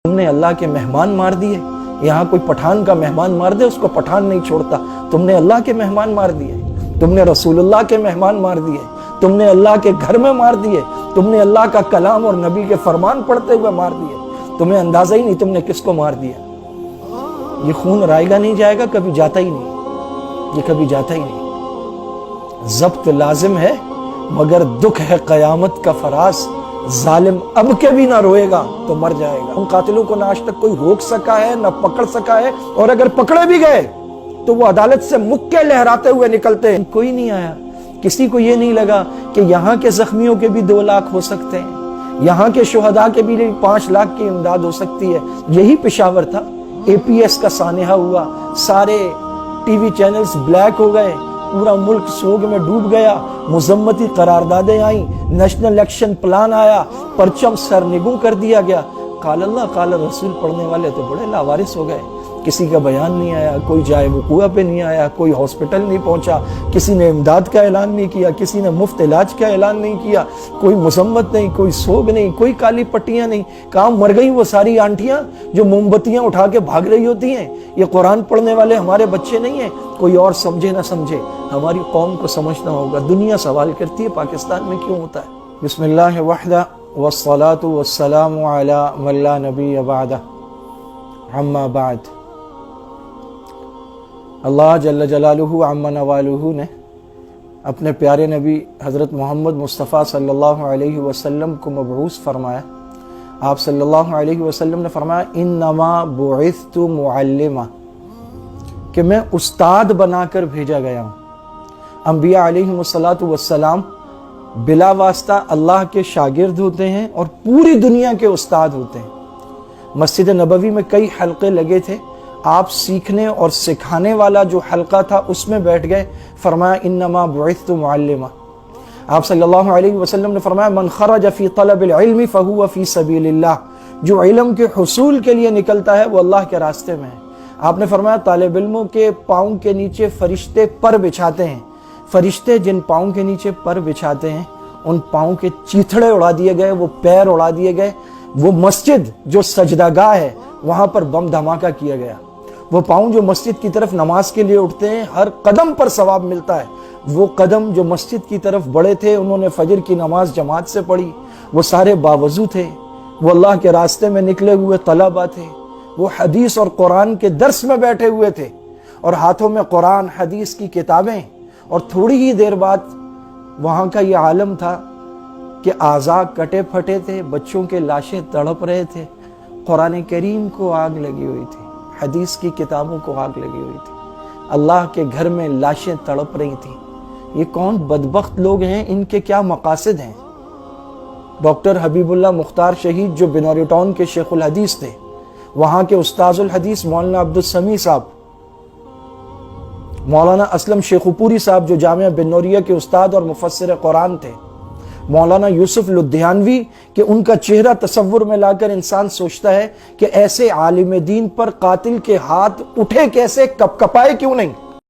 تم نے اللہ کے مہمان مار دیے. یہاں کوئی پٹھان کا مہمان مار دے اس کو پٹھان نہیں چھوڑتا. تم نے اللہ کے مہمان مار دیے, تم نے رسول اللہ کے مہمان مار دیے, تم نے اللہ کے گھر میں مار دیے, تم نے اللہ کا کلام اور نبی کے فرمان پڑھتے ہوئے مار دیے. تمہیں اندازہ ہی نہیں تم نے کس کو مار دیا. یہ خون رائے گا نہیں جائے گا, کبھی جاتا ہی نہیں, یہ کبھی جاتا ہی نہیں. ضبط لازم ہے مگر دکھ ہے قیامت کا فراز. ظالم اب کے بھی نہ روئے گا تو مر جائے گا. ان قاتلوں کو نہ آج تک کوئی روک سکا ہے نہ پکڑ سکا ہے, اور اگر پکڑے بھی گئے تو وہ عدالت سے مکے لہراتے ہوئے نکلتے ہیں. کوئی نہیں آیا, کسی کو یہ نہیں لگا کہ یہاں کے زخمیوں کے بھی 2 لاکھ ہو سکتے ہیں, یہاں کے شہداء کے بھی 5 لاکھ کی امداد ہو سکتی ہے. یہی پشاور تھا, APS کا سانحہ ہوا, سارے ٹی وی چینلز بلیک ہو گئے, پورا ملک سوگ میں ڈوب گیا, مذمتی قراردادیں آئیں, نیشنل ایکشن پلان آیا, پرچم سرنگوں کر دیا گیا. قال اللہ قال رسول پڑھنے والے تو بڑے لاوارث ہو گئے. کسی کا بیان نہیں آیا, کوئی جائے وقوع پہ نہیں آیا, کوئی ہاسپٹل نہیں پہنچا, کسی نے امداد کا اعلان نہیں کیا, کسی نے مفت علاج کا اعلان نہیں کیا, کوئی مذمت نہیں, کوئی سوگ نہیں, کوئی کالی پٹیاں نہیں. کہاں مر گئی وہ ساری آنٹیاں جو موم بتیاں اٹھا کے بھاگ رہی ہوتی ہیں؟ یہ قرآن پڑھنے والے ہمارے بچے نہیں ہیں. کوئی اور سمجھے نہ سمجھے, ہماری قوم کو سمجھنا ہوگا. دنیا سوال کرتی ہے پاکستان میں کیوں ہوتا ہے. بسم اللہ وحدہ والصلاة والسلام علی من لا نبی بعدہ, اما بعد. اللہ جل جلالہ عما نوالہ نے اپنے پیارے نبی حضرت محمد مصطفیٰ صلی اللہ علیہ وسلم کو مبعوث فرمایا. آپ صلی اللہ علیہ وسلم نے فرمایا انما بعثت معلما, کہ میں استاد بنا کر بھیجا گیا ہوں. انبیاء علیہم السلام بلا واسطہ اللہ کے شاگرد ہوتے ہیں اور پوری دنیا کے استاد ہوتے ہیں. مسجد نبوی میں کئی حلقے لگے تھے, آپ سیکھنے اور سکھانے والا جو حلقہ تھا اس میں بیٹھ گئے. فرمایا انما بعثت معلما. آپ صلی اللہ علیہ وسلم نے فرمایا من خرج فی طلب العلم فہو فی سبیل اللہ, جو علم کے حصول کے لیے نکلتا ہے وہ اللہ کے راستے میں ہے. آپ نے فرمایا طالب علموں کے پاؤں کے نیچے فرشتے پر بچھاتے ہیں. فرشتے جن پاؤں کے نیچے پر بچھاتے ہیں ان پاؤں کے چیتھڑے اڑا دیے گئے, وہ پیر اڑا دیے گئے. وہ مسجد جو سجدہ گاہ ہے وہاں پر بم دھماکہ کیا گیا. وہ پاؤں جو مسجد کی طرف نماز کے لیے اٹھتے ہیں ہر قدم پر ثواب ملتا ہے. وہ قدم جو مسجد کی طرف بڑھے تھے انہوں نے فجر کی نماز جماعت سے پڑھی, وہ سارے باوضو تھے, وہ اللہ کے راستے میں نکلے ہوئے طلبہ تھے, وہ حدیث اور قرآن کے درس میں بیٹھے ہوئے تھے اور ہاتھوں میں قرآن حدیث کی کتابیں. اور تھوڑی ہی دیر بعد وہاں کا یہ عالم تھا کہ اعضاء کٹے پھٹے تھے, بچوں کے لاشیں تڑپ رہے تھے, قرآن کریم کو آگ لگی ہوئی تھی, حدیث کی کتابوں کو آگ لگی ہوئی تھی, اللہ کے گھر میں لاشیں تڑپ رہی تھیں. یہ کون بدبخت لوگ ہیں, ان کے کیا مقاصد ہیں؟ ڈاکٹر حبیب اللہ مختار شہید جو بنوری ٹاؤن کے شیخ الحدیث تھے, وہاں کے استاذ الحدیث مولانا عبدالسمیع صاحب, مولانا اسلم شیخو پوری صاحب جو جامعہ بنوریہ کے استاد اور مفسر قرآن تھے, مولانا یوسف لدھیانوی کہ ان کا چہرہ تصور میں لا کر انسان سوچتا ہے کہ ایسے عالم دین پر قاتل کے ہاتھ اٹھے کیسے, کپائے کیوں نہیں.